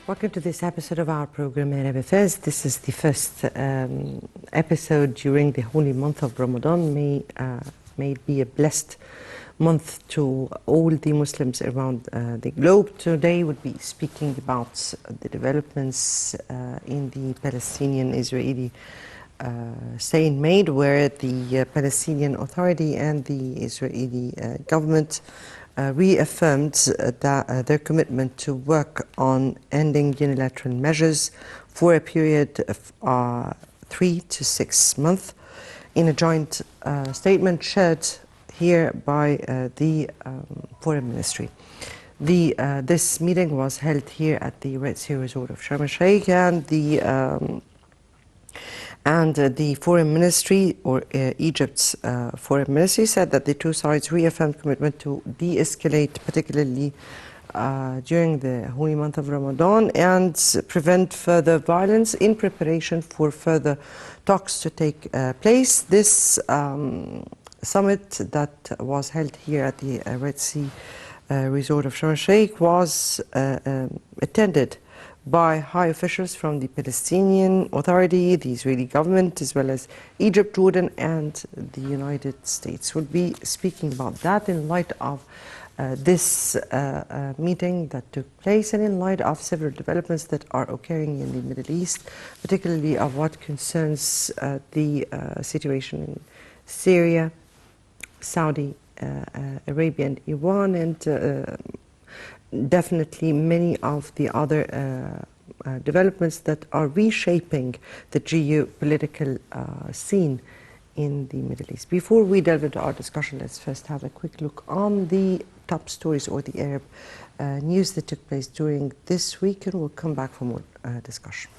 Welcome to this episode of our program, Arab Affairs. This is the first episode during the holy month of Ramadan. May it be a blessed month to all the Muslims around the globe. Today we'll be speaking about the developments in the Palestinian-Israeli stalemate, where the Palestinian Authority and the Israeli government reaffirmed their commitment to work on ending unilateral measures for a period of 3 to 6 months in a joint statement shared here by the Foreign Ministry. This meeting was held here at the Red Sea Resort of Sharm el-Sheikh, and the Foreign Ministry, or Egypt's Foreign Ministry, said that the two sides reaffirmed commitment to de-escalate, particularly during the holy month of Ramadan, and prevent further violence in preparation for further talks to take place. This summit that was held here at the Red Sea Resort of Sharm el-Sheikh was attended by high officials from the Palestinian Authority, the Israeli government, as well as Egypt, Jordan, and the United States. We'll be speaking about that in light of this meeting that took place and in light of several developments that are occurring in the Middle East, particularly of what concerns the situation in Syria, Saudi Arabia, and Iran, and definitely many of the other developments that are reshaping the geopolitical scene in the Middle East. Before we delve into our discussion, let's first have a quick look on the top stories or the Arab news that took place during this week, and we'll come back for more discussion.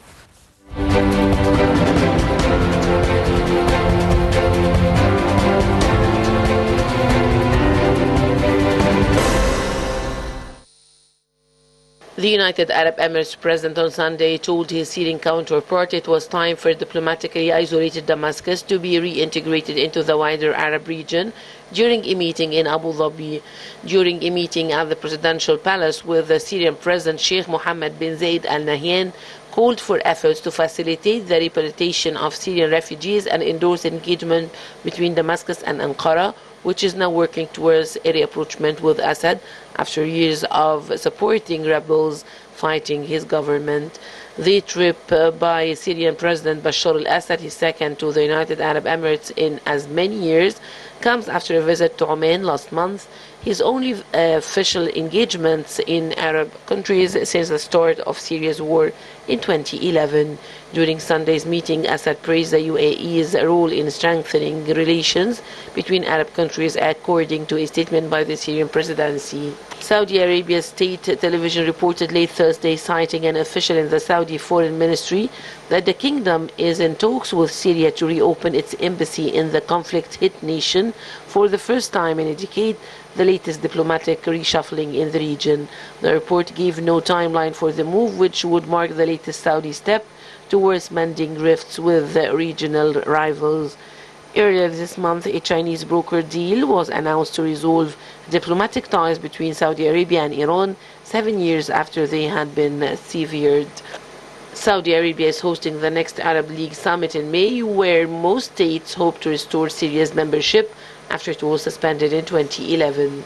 The United Arab Emirates president on Sunday told his Syrian counterpart it was time for diplomatically isolated Damascus to be reintegrated into the wider Arab region during a meeting in Abu Dhabi. During a meeting at the presidential palace with the Syrian President Sheikh Mohammed bin Zayed Al Nahyan, called for efforts to facilitate the repatriation of Syrian refugees and endorse engagement between Damascus and Ankara, which is now working towards a rapprochement with Assad after years of supporting rebels fighting his government. The trip by Syrian President Bashar al-Assad, his second to the United Arab Emirates in as many years, comes after a visit to Oman last month, his only official engagements in Arab countries since the start of Syria's war in 2011. During Sunday's meeting, Assad praised the UAE's role in strengthening relations between Arab countries, according to a statement by the Syrian presidency. Saudi Arabia's state television reported late Thursday, citing an official in the Saudi Foreign Ministry, that the kingdom is in talks with Syria to reopen its embassy in the conflict-hit nation for the first time in a decade, the latest diplomatic reshuffling in the region. The report gave no timeline for the move, which would mark the latest Saudi step towards mending rifts with regional rivals. Earlier this month, a Chinese broker deal was announced to resolve diplomatic ties between Saudi Arabia and Iran 7 years after they had been severed. Saudi Arabia is hosting the next Arab League summit in May, where most states hope to restore Syria's membership after it was suspended in 2011.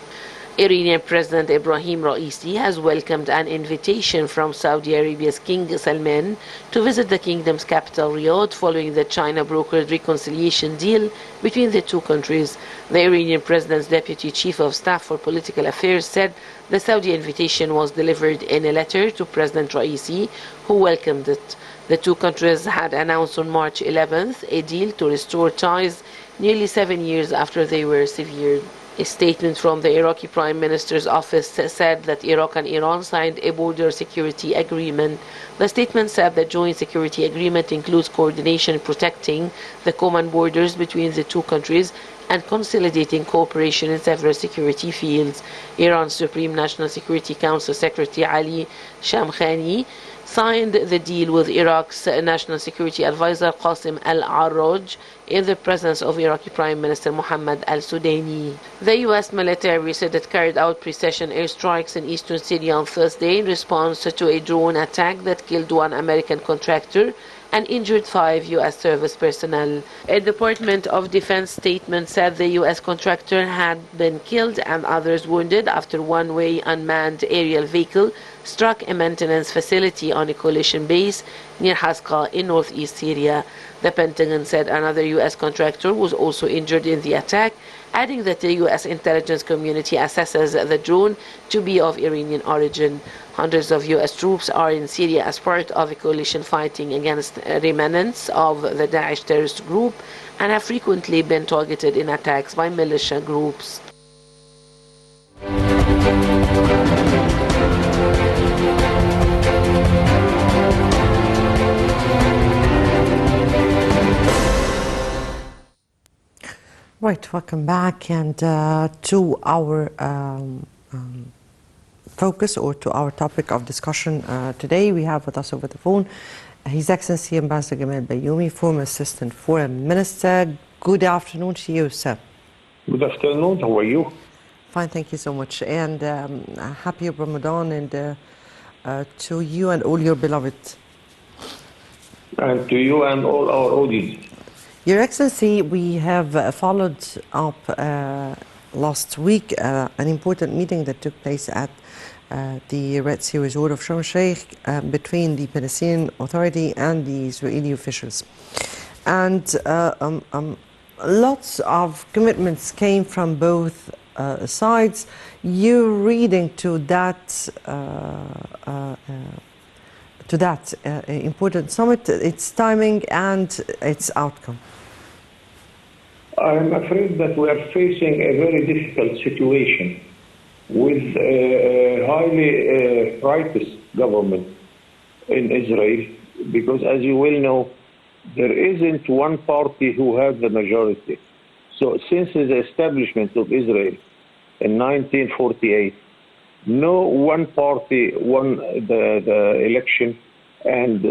Iranian President Ebrahim Raisi has welcomed an invitation from Saudi Arabia's King Salman to visit the kingdom's capital Riyadh following the China-brokered reconciliation deal between the two countries. The Iranian President's Deputy Chief of Staff for Political Affairs said the Saudi invitation was delivered in a letter to President Raisi, who welcomed it. The two countries had announced on March 11th a deal to restore ties nearly 7 years after they were severed. A statement from the Iraqi Prime Minister's office said that Iraq and Iran signed a border security agreement. The statement said the joint security agreement includes coordination protecting the common borders between the two countries and consolidating cooperation in several security fields. Iran's Supreme National Security Council Secretary Ali Shamkhani signed the deal with Iraq's National Security Advisor Qasim al-Arroj in the presence of Iraqi Prime Minister Mohammad al-Sudaini. The U.S. military said it carried out precision airstrikes in eastern Syria on Thursday in response to a drone attack that killed one American contractor and injured 5 U.S. service personnel. A Department of Defense statement said the U.S. contractor had been killed and others wounded after one-way unmanned aerial vehicle struck a maintenance facility on a coalition base near Hasqa in northeast Syria. The Pentagon said another U.S. contractor was also injured in the attack, adding that the U.S. intelligence community assesses the drone to be of Iranian origin. Hundreds of U.S. troops are in Syria as part of a coalition fighting against remnants of the Daesh terrorist group and have frequently been targeted in attacks by militia groups. Right, welcome back, and to our focus, or to our topic of discussion today. We have with us over the phone His Excellency Ambassador Gamal Bayoumi, former Assistant Foreign Minister. Good afternoon to you, sir. Good afternoon, how are you? Fine, thank you so much, and happy Ramadan, and to you and all your beloved. And to you and all our audience. Your Excellency, we have followed up last week an important meeting that took place at the Red Sea resort of Sharm el-Sheikh between the Palestinian Authority and the Israeli officials. And lots of commitments came from both sides. You're reading to that important summit, its timing and its outcome. I'm afraid that we are facing a very difficult situation with a highly righteous government in Israel, because as you well know, there isn't one party who has the majority. So since the establishment of Israel in 1948, no one party won the election and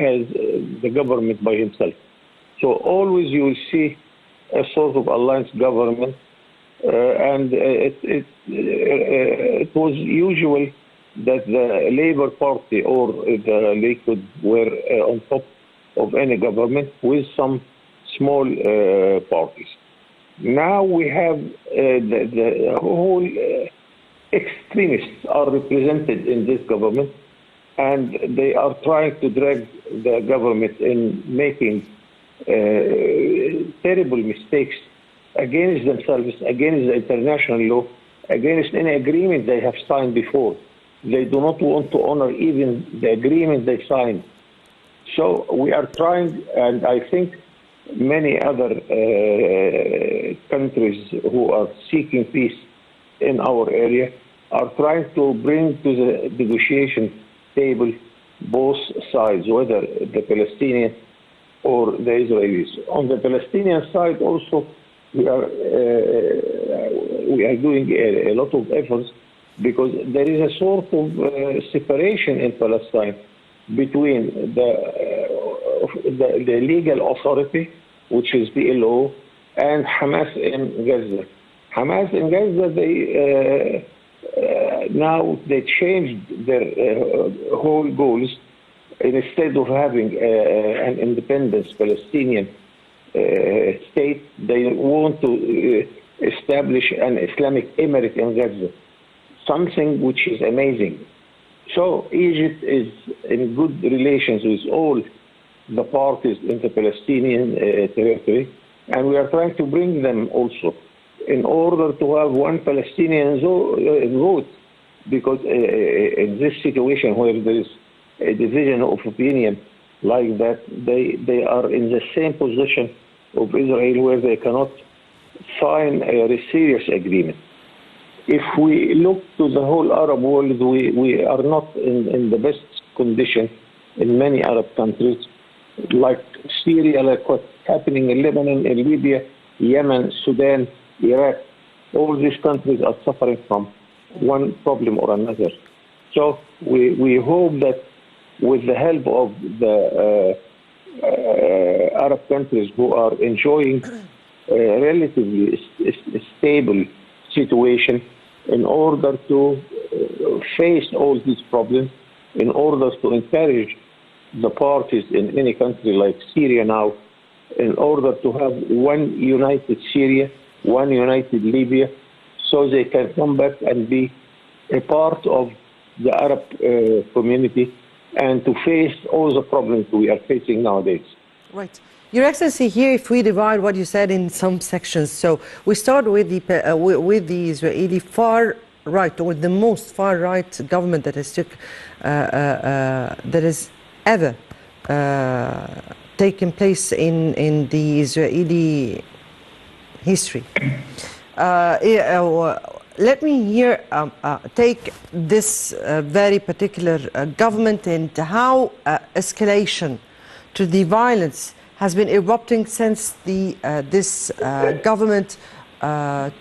has the government by himself. So always you will see a sort of alliance government, and it was usual that the Labour Party or the Likud were on top of any government with some small parties. Now we have the whole extremists are represented in this government, and they are trying to drag the government in making terrible mistakes against themselves, against the international law, against any agreement they have signed before. They do not want to honor even the agreement they signed. So we are trying, and I think many other countries who are seeking peace in our area are trying to bring to the negotiation table both sides, whether the Palestinians or the Israelis. On the Palestinian side also, we are doing a lot of efforts, because there is a sort of separation in Palestine between the legal authority, which is PLO, and Hamas in Gaza. Hamas in Gaza, now they changed their whole goals. Instead of having an independent Palestinian state, they want to establish an Islamic Emirate in Gaza, something which is amazing. So Egypt is in good relations with all the parties in the Palestinian territory, and we are trying to bring them also in order to have one Palestinian vote, because in this situation where there is a division of opinion like that, they are in the same position of Israel, where they cannot sign a serious agreement. If we look to the whole Arab world, we are not in the best condition in many Arab countries, like Syria, like what's happening in Lebanon, in Libya, Yemen, Sudan, Iraq. All these countries are suffering from one problem or another. So we hope that with the help of the Arab countries who are enjoying a relatively stable situation, in order to face all these problems, in order to encourage the parties in any country like Syria now, in order to have one united Syria, one united Libya, so they can come back and be a part of the Arab community and to face all the problems we are facing nowadays. Right. Your Excellency, here, if we divide what you said in some sections, so we start with the Israeli far right, or the most far right government that has ever taken place in the Israeli history. Let me here take this very particular government and how escalation to the violence has been erupting since this government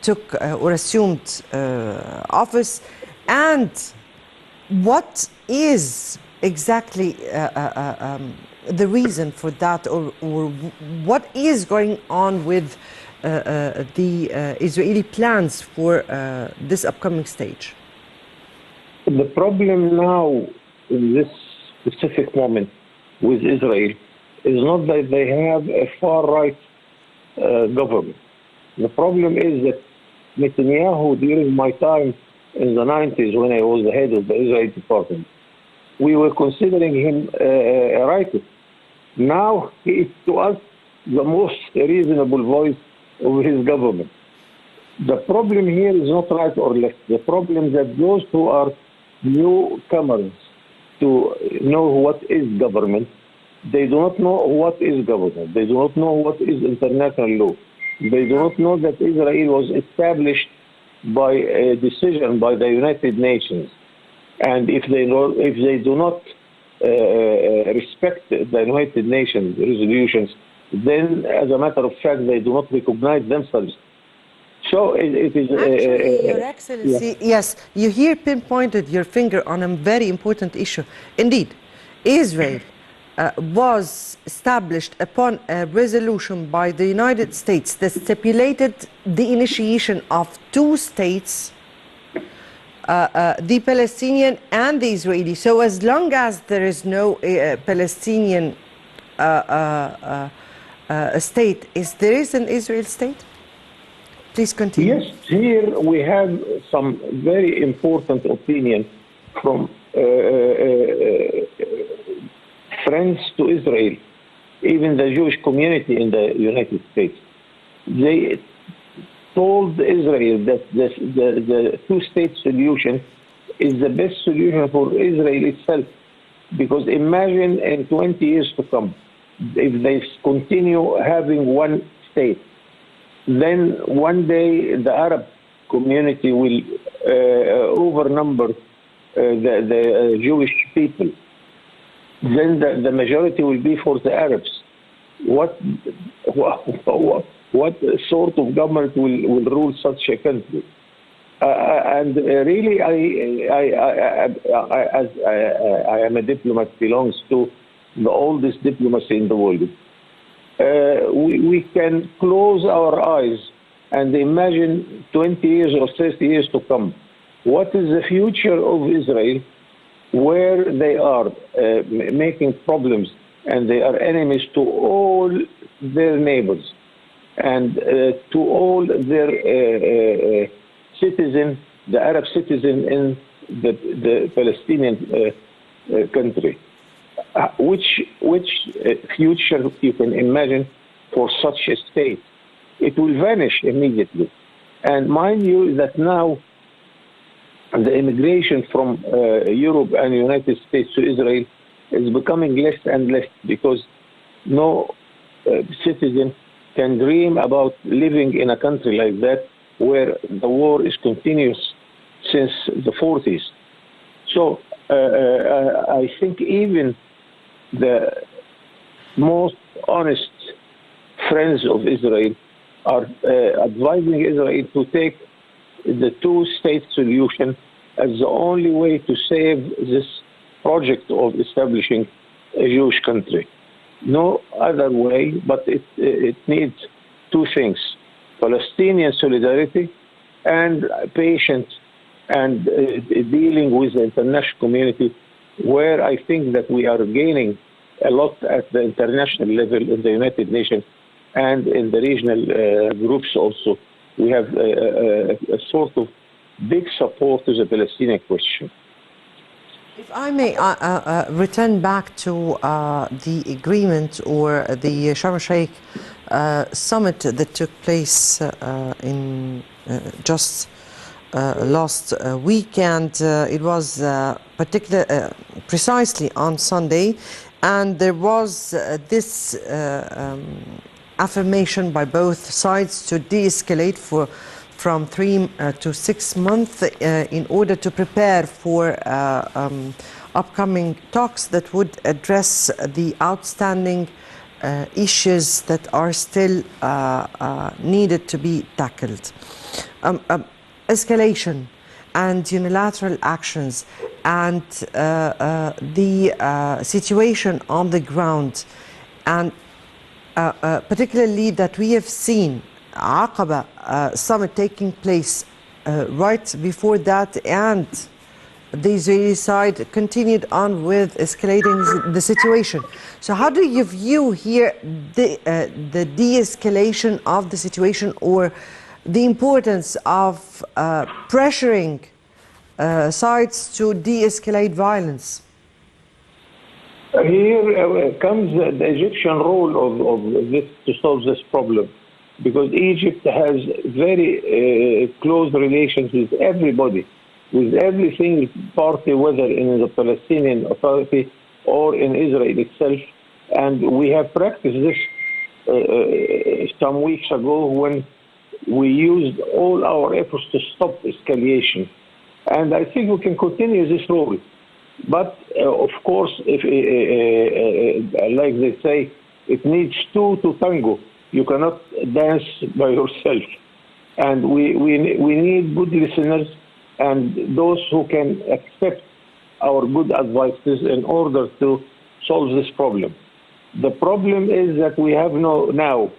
took or assumed office, and what is exactly the reason for that, or what is going on with the Israeli plans for this upcoming stage? The problem now in this specific moment with Israel is not that they have a far-right government. The problem is that Netanyahu, during my time in the 90s when I was the head of the Israeli department, we were considering him a rightist. Now he is to us the most reasonable voice of his government. The problem here is not right or left. The problem is that those who are newcomers to know what is government, they do not know what is government. They do not know what is international law. They do not know that Israel was established by a decision by the United Nations. And if they do not respect the United Nations resolutions, then, as a matter of fact, they do not recognize themselves. So it is... Actually, Your Excellency, yes, you here pinpointed your finger on a very important issue. Indeed, Israel was established upon a resolution by the United States that stipulated the initiation of two states, the Palestinian and the Israeli. So as long as there is no Palestinian state, there is an Israel state? Please continue. Yes, here we have some very important opinion from friends to Israel, even the Jewish community in the United States. They told Israel that the two-state solution is the best solution for Israel itself, because imagine in 20 years to come, if they continue having one state, then one day the Arab community will overnumber the Jewish people. Then the majority will be for the Arabs. What sort of government will rule such a country? And really, I am a diplomat, belongs to the oldest diplomacy in the world. We can close our eyes and imagine 20 years or 30 years to come. What is the future of Israel, where they are making problems and they are enemies to all their neighbors and to all their citizens, the Arab citizens in the Palestinian country? Which future you can imagine for such a state? It will vanish immediately. And mind you that now the immigration from Europe and the United States to Israel is becoming less and less, because no citizen can dream about living in a country like that where the war is continuous since the 40s. So I think even the most honest friends of Israel are advising Israel to take the two-state solution as the only way to save this project of establishing a Jewish country. No other way, but it needs two things: Palestinian solidarity and patience and dealing with the international community, where I think that we are gaining a lot at the international level in the United Nations and in the regional groups also. We have a sort of big support to the Palestinian question. If I may return back to the agreement or the Sharm el-Sheikh summit that took place in just last weekend. It was precisely on Sunday, and there was this affirmation by both sides to de-escalate from 3 to 6 months in order to prepare for upcoming talks that would address the outstanding issues that are still needed to be tackled. Escalation and unilateral actions and the situation on the ground, and particularly that we have seen Aqaba summit taking place right before that, and the Israeli side continued on with escalating the situation. So how do you view here the de-escalation of the situation, or the importance of pressuring sides to de-escalate violence? Here comes the Egyptian role of this to solve this problem, because Egypt has very close relations with everybody, with every single party, whether in the Palestinian Authority or in Israel itself. And we have practiced this some weeks ago when we used all our efforts to stop escalation. And I think we can continue this role. But of course, if like they say, it needs two to tango. You cannot dance by yourself. And we need good listeners and those who can accept our good advices in order to solve this problem. The problem is that we have now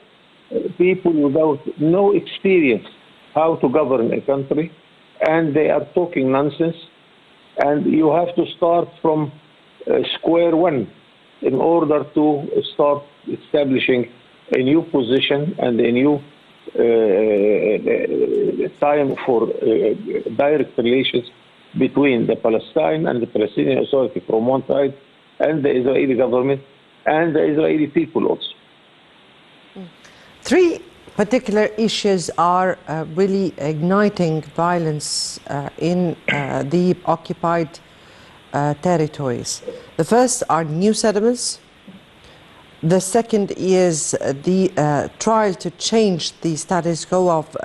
people without no experience how to govern a country, and they are talking nonsense. And you have to start from square one in order to start establishing a new position and a new time for direct relations between the Palestine and the Palestinian Authority from one side, and the Israeli government and the Israeli people also. Three particular issues are really igniting violence in the occupied territories. The first are new settlements. The second is the trial to change the status quo of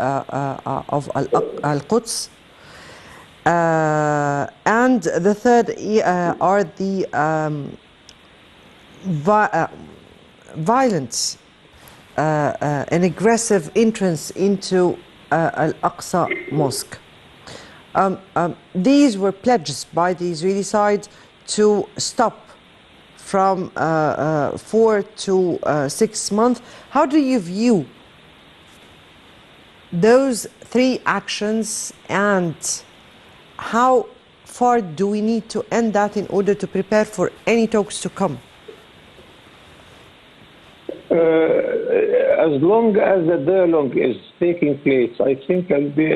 Al-Quds. And the third are the violence, an aggressive entrance into Al-Aqsa Mosque. These were pledges by the Israeli side to stop from 4 to 6 months. How do you view those three actions, and how far do we need to end that in order to prepare for any talks to come? As long as the dialogue is taking place, I think I'll be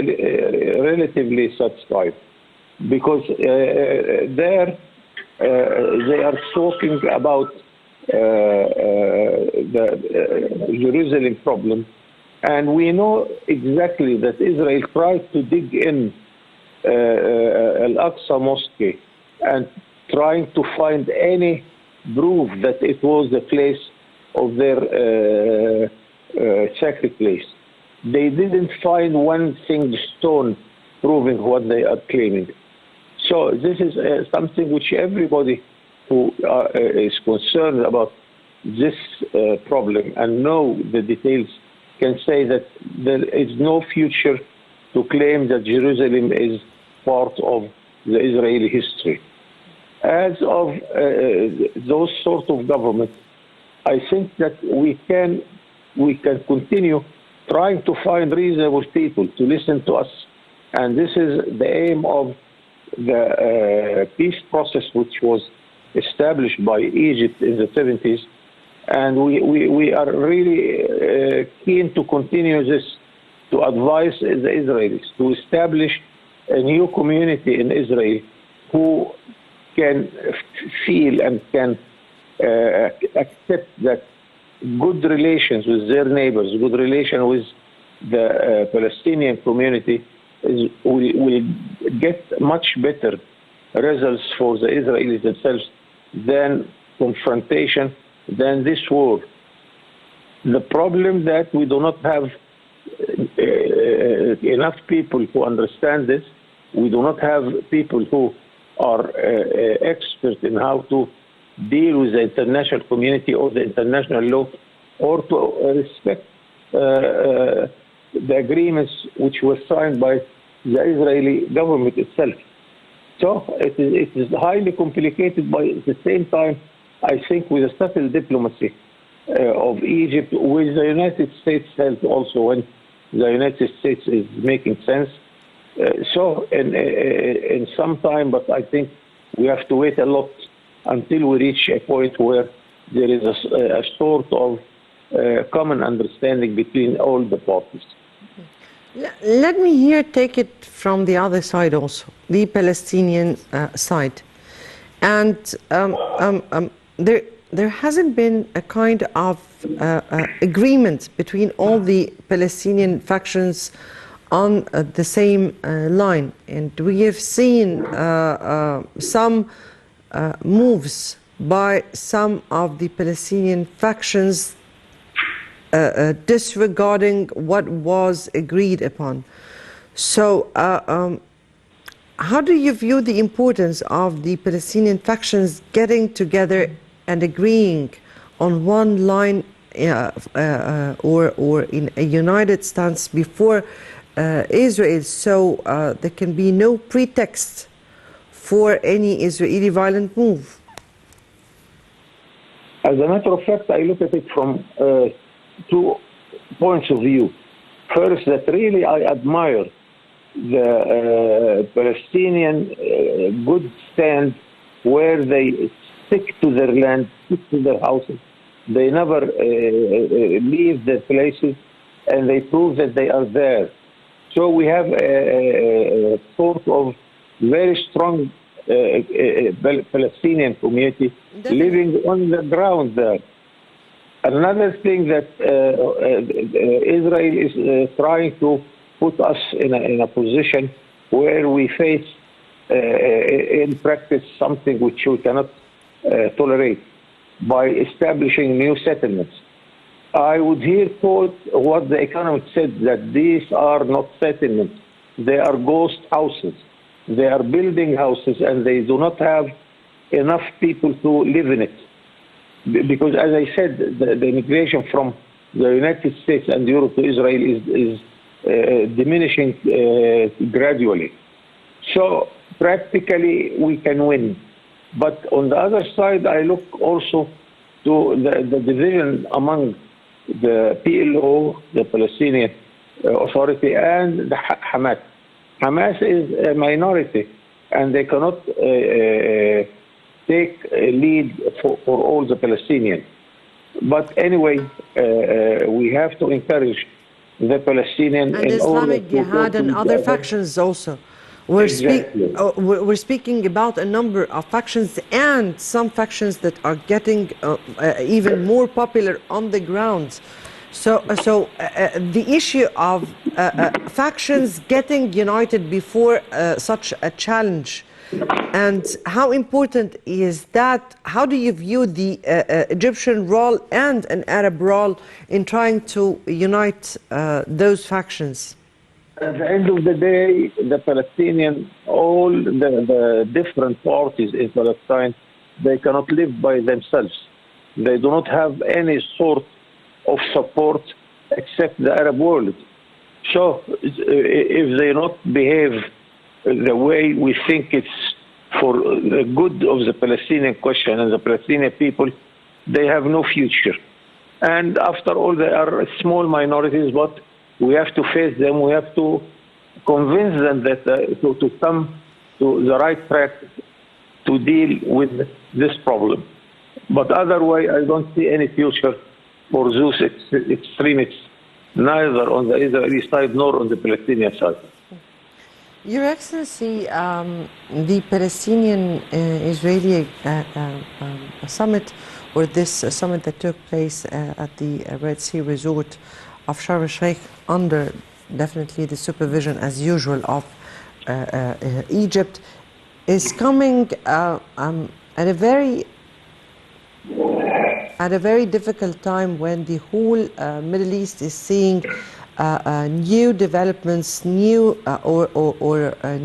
relatively satisfied, because there they are talking about the Jerusalem problem, and we know exactly that Israel tried to dig in Al-Aqsa Mosque and trying to find any proof that it was the place of their sacred place. They didn't find one single stone proving what they are claiming. So this is something which everybody who is concerned about this problem and know the details can say that there is no future to claim that Jerusalem is part of the Israeli history. As of those sort of governments, I think that we can continue trying to find reasonable people to listen to us. And this is the aim of the peace process which was established by Egypt in the 70s. And we are really keen to continue this, to advise the Israelis to establish a new community in Israel who can feel and can accept that good relations with their neighbors, good relation with the Palestinian community will get much better results for the Israelis themselves than confrontation, than this war. The problem that we do not have enough people who understand this. We do not have people who are experts in how to deal with the international community or the international law, or to respect the agreements which were signed by the Israeli government itself. So it is highly complicated, but at the same time, I think with a subtle diplomacy of Egypt, with the United States help also when the United States is making sense. So in some time, but I think we have to wait a lot until we reach a point where there is a sort of common understanding between all the parties. Let me here take it from the other side also, the Palestinian side. And there hasn't been a kind of agreement between all the Palestinian factions on the same line. And we have seen some moves by some of the Palestinian factions disregarding what was agreed upon. So how do you view the importance of the Palestinian factions getting together and agreeing on one line or in a united stance before Israel, so there can be no pretext for any Israeli violent move? As a matter of fact, I look at it from 2 points of view. First, that really I admire the Palestinian good stand where they stick to their land, stick to their houses. They never leave their places, and they prove that they are there. So we have a sort of very strong Palestinian community living on the ground there. Another thing that Israel is trying to put us in a position where we face in practice something which we cannot tolerate by establishing new settlements. I would here quote what the economist said, that these are not settlements. They are ghost houses. They are building houses, and they do not have enough people to live in it. Because, as I said, the immigration from the United States and Europe to Israel is diminishing gradually. So practically we can win. But on the other side, I look also to the division among the PLO, the Palestinian Authority, and the Hamas. Hamas is a minority, and they cannot take a lead for all the Palestinians. But anyway, we have to encourage the Palestinian and Islamic Jihad and other factions also. We're speaking about a number of factions, and some factions that are getting even more popular on the ground. So the issue of factions getting united before such a challenge, and how important is that? How do you view the Egyptian role and an Arab role in trying to unite those factions? At the end of the day, the Palestinian, all the different parties in Palestine, they cannot live by themselves. They do not have any sort of support except the Arab world. So if they not behave the way we think it's for the good of the Palestinian question and the Palestinian people, they have no future. And after all, they are small minorities, but we have to face them. We have to convince them that to come to the right track to deal with this problem. But otherwise, I don't see any future for those extremists, neither on the Israeli side nor on the Palestinian side. Your Excellency, the Palestinian-Israeli summit, or this summit that took place at the Red Sea resort of Sharm el-Sheikh, under definitely the supervision, as usual, of Egypt, is coming at a very difficult time when the whole Middle East is seeing new developments, new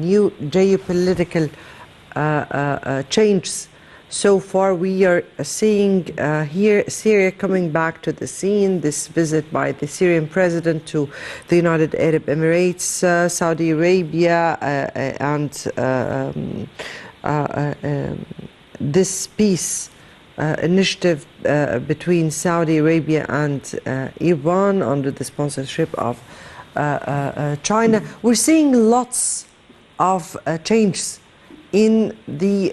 new geopolitical changes. So far, we are seeing here Syria coming back to the scene. This visit by the Syrian president to the United Arab Emirates, Saudi Arabia, and this peace initiative between Saudi Arabia and Iran under the sponsorship of China. We're seeing lots of changes in the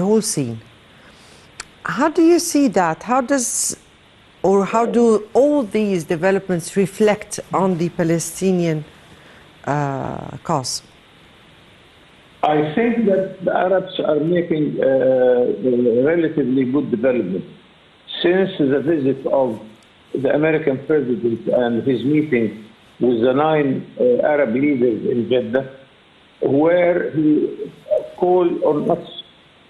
whole scene. How do you see that? How do all these developments reflect on the Palestinian cause? I think that the Arabs are making relatively good development. Since the visit of the American president and his meeting with the 9 Arab leaders in Jeddah, where he called on us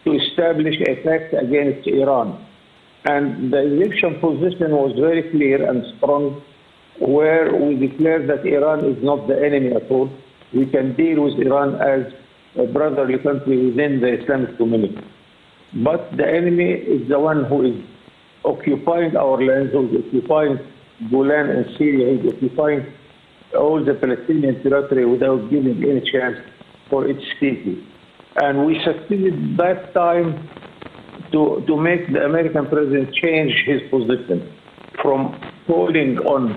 to establish a pact against Iran. And the Egyptian position was very clear and strong, where we declared that Iran is not the enemy at all. We can deal with Iran as a brotherly country within the Islamic community. But the enemy is the one who is occupying our lands, who is occupying Golan and Syria, who is occupying all the Palestinian territory without giving any chance for its people. And we succeeded that time to make the American president change his position from calling on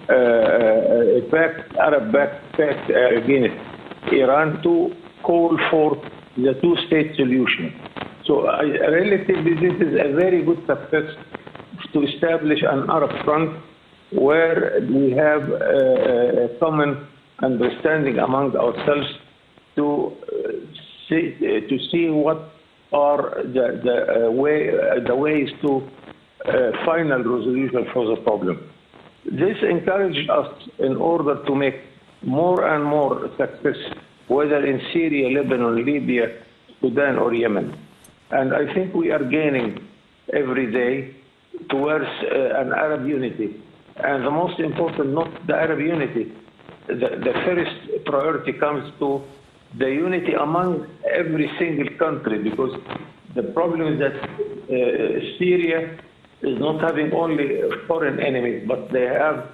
a Arab-backed pact against Iran to call for the two-state solution. So relatively, this is a very good success to establish an Arab front where we have a common understanding among ourselves to see what are the ways to final resolution for the problem. This encouraged us in order to make more and more success, whether in Syria, Lebanon, Libya, Sudan, or Yemen. And I think we are gaining every day towards an Arab unity. And the most important, not the Arab unity, the first priority comes to the unity among every single country, because the problem is that Syria is not having only foreign enemies, but they have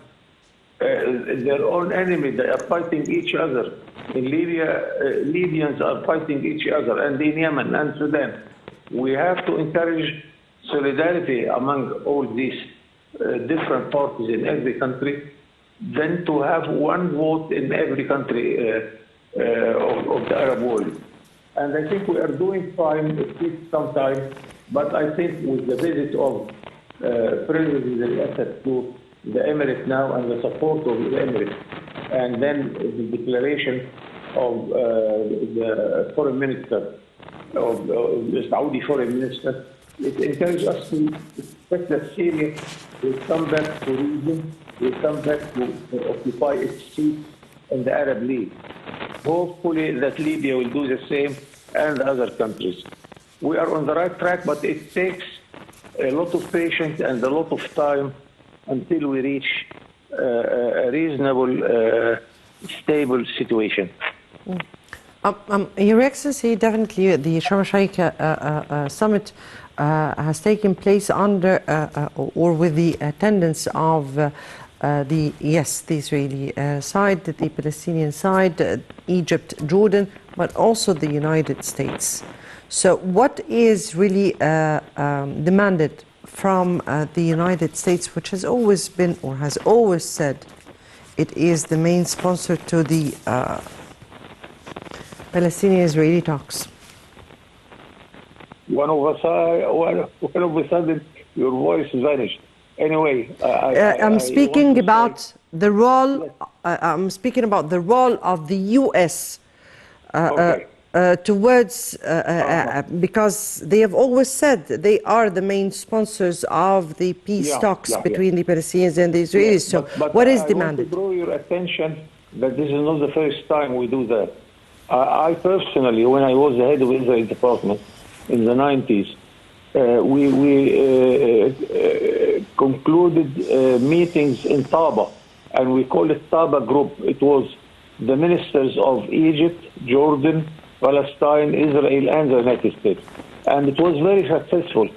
their own enemies. They are fighting each other. In Libya, Libyans are fighting each other, and in Yemen and Sudan. We have to encourage solidarity among all these different parties in every country, then to have one vote in every country of the Arab world. And I think we are doing fine. It takes some time, but I think with the visit of President al-Assad to the Emirates now and the support of the Emirates, and then the declaration of the foreign minister, of the Saudi foreign minister, it encourages us to expect that Syria will come back to reason, will come back to occupy its seat in the Arab League. Hopefully that Libya will do the same, and other countries. We are on the right track, but it takes a lot of patience and a lot of time until we reach a reasonable, stable situation. Your Excellency, definitely the Sharm el-Sheikh summit has taken place under or with the attendance of the Israeli side, the Palestinian side, Egypt, Jordan, but also the United States. So what is really demanded from the United States, which has always been or has always said it is the main sponsor to the Palestinian-Israeli talks? One of a sudden, your voice vanished. Anyway, I'm speaking about the role. I'm speaking about the role of the U.S. Towards because they have always said they are the main sponsors of the peace talks between the Palestinians and the Israelis. So, what is demanded? I want to draw your attention that this is not the first time we do that. I personally, when I was the head of Israel department in the 90s, we concluded meetings in Taba, and we called it Taba Group. It was the ministers of Egypt, Jordan, Palestine, Israel, and the United States. And it was very successful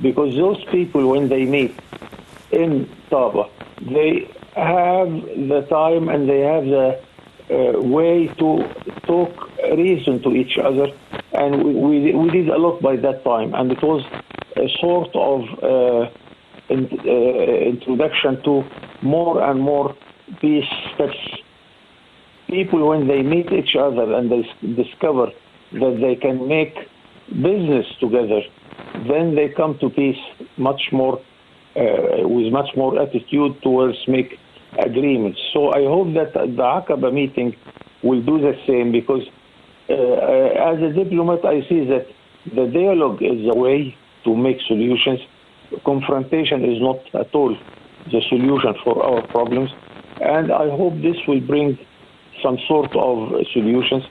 because those people, when they meet in Taba, they have the time and they have the way to talk reason to each other. And we did a lot by that time. And it was a sort of introduction to more and more peace steps. People, when they meet each other and they discover that they can make business together, then they come to peace much more, with much more attitude towards make agreements. So I hope that the Aqaba meeting will do the same, because as a diplomat, I see that the dialogue is the way to make solutions. Confrontation is not at all the solution for our problems. And I hope this will bring some sort of solutions,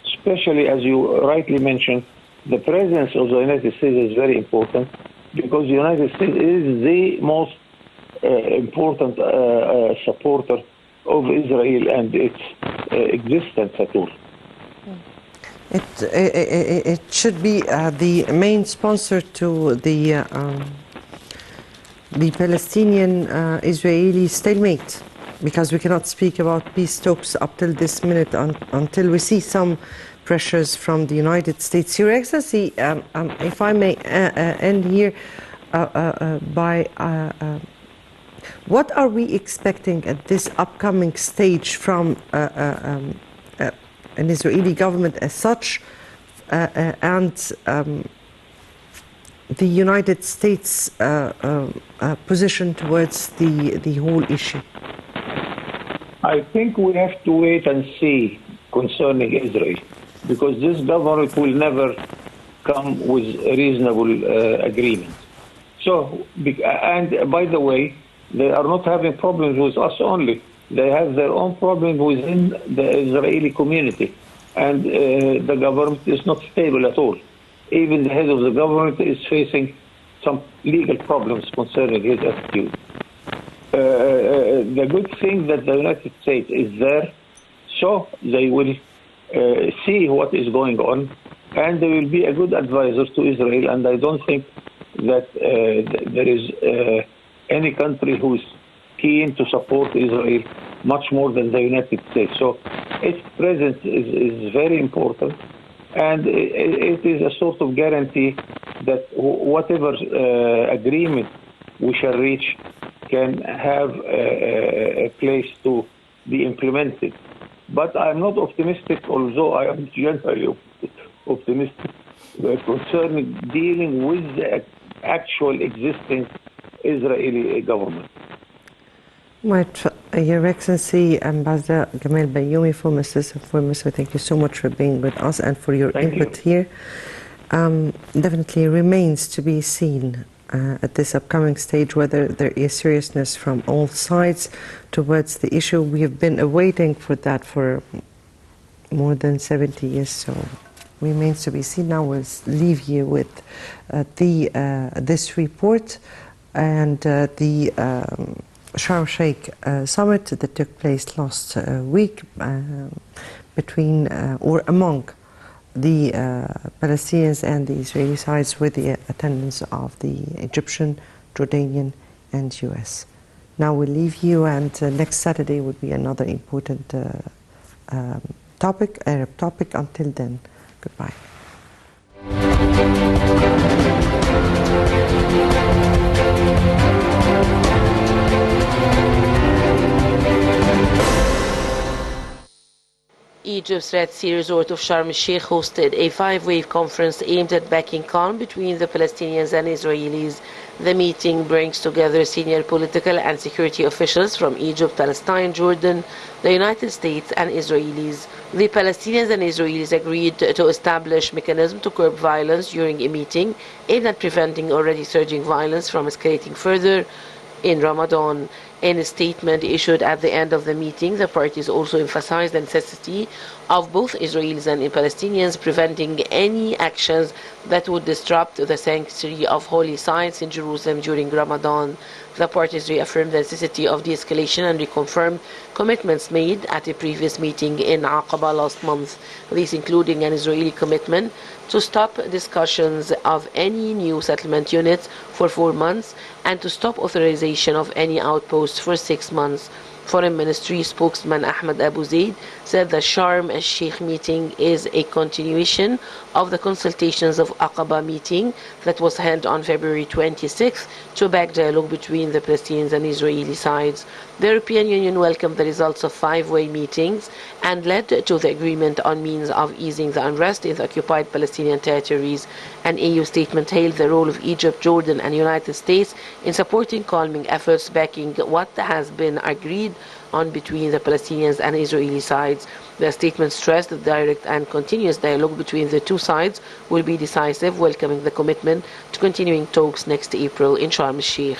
especially as you rightly mentioned, the presence of the United States is very important, because the United States is the most important supporter of Israel and its existence at all. It should be the main sponsor to the Palestinian-Israeli stalemate, because we cannot speak about peace talks up till this minute until we see some pressures from the United States. Your Excellency, if I may end here by what are we expecting at this upcoming stage from an Israeli government as such and the United States position towards the whole issue? I think we have to wait and see concerning Israel, because this government will never come with a reasonable agreement. So, and by the way, they are not having problems with us only. They have their own problems within the Israeli community. And the government is not stable at all. Even the head of the government is facing some legal problems concerning his attitude. The good thing that the United States is there, so they will see what is going on, and they will be a good advisor to Israel. And I don't think that there is any country who is keen to support Israel much more than the United States. So its presence is very important, and it is a sort of guarantee that whatever agreement we shall reach can have a place to be implemented. But I'm not optimistic, although I am generally optimistic concerning dealing with the actual existing Israeli government. Right. Your Excellency, Ambassador Gamal Bayoumi, former Assistant Foreign Minister, thank you so much for being with us and for your input here. Definitely remains to be seen at this upcoming stage whether there is seriousness from all sides towards the issue. We have been awaiting for that for more than 70 years, so remains to be seen. Now we'll leave you with this report and the Sharm el-Sheikh summit that took place last week between or among the Palestinians and the Israeli sides with the attendance of the Egyptian, Jordanian, and US. Now we'll leave you, and next Saturday will be another important topic, Arab topic. Until then, goodbye. Egypt's Red Sea resort of Sharm el-Sheikh hosted a five-wave conference aimed at backing calm between the Palestinians and Israelis. The meeting brings together senior political and security officials from Egypt, Palestine, Jordan, the United States, and Israelis. The Palestinians and Israelis agreed to establish mechanisms to curb violence during a meeting aimed at preventing already surging violence from escalating further in Ramadan. In a statement issued at the end of the meeting, the parties also emphasized the necessity of both Israelis and Palestinians preventing any actions that would disrupt the sanctity of holy sites in Jerusalem during Ramadan. The parties reaffirmed the necessity of de-escalation and reconfirmed commitments made at a previous meeting in Aqaba last month, these including an Israeli commitment to stop discussions of any new settlement units for 4 months and to stop authorization of any outposts for 6 months. Foreign Ministry spokesman Ahmed Abu Zaid said the Sharm el-Sheikh meeting is a continuation of the consultations of Aqaba meeting that was held on February 26th to back dialogue between the Palestinians and Israeli sides. The European Union welcomed the results of five-way meetings and led to the agreement on means of easing the unrest in the occupied Palestinian territories. An EU statement hailed the role of Egypt, Jordan, and United States in supporting calming efforts, backing what has been agreed on between the Palestinians and Israeli sides. The statement stressed that direct and continuous dialogue between the two sides will be decisive, welcoming the commitment to continuing talks next April in Sharm el-Sheikh.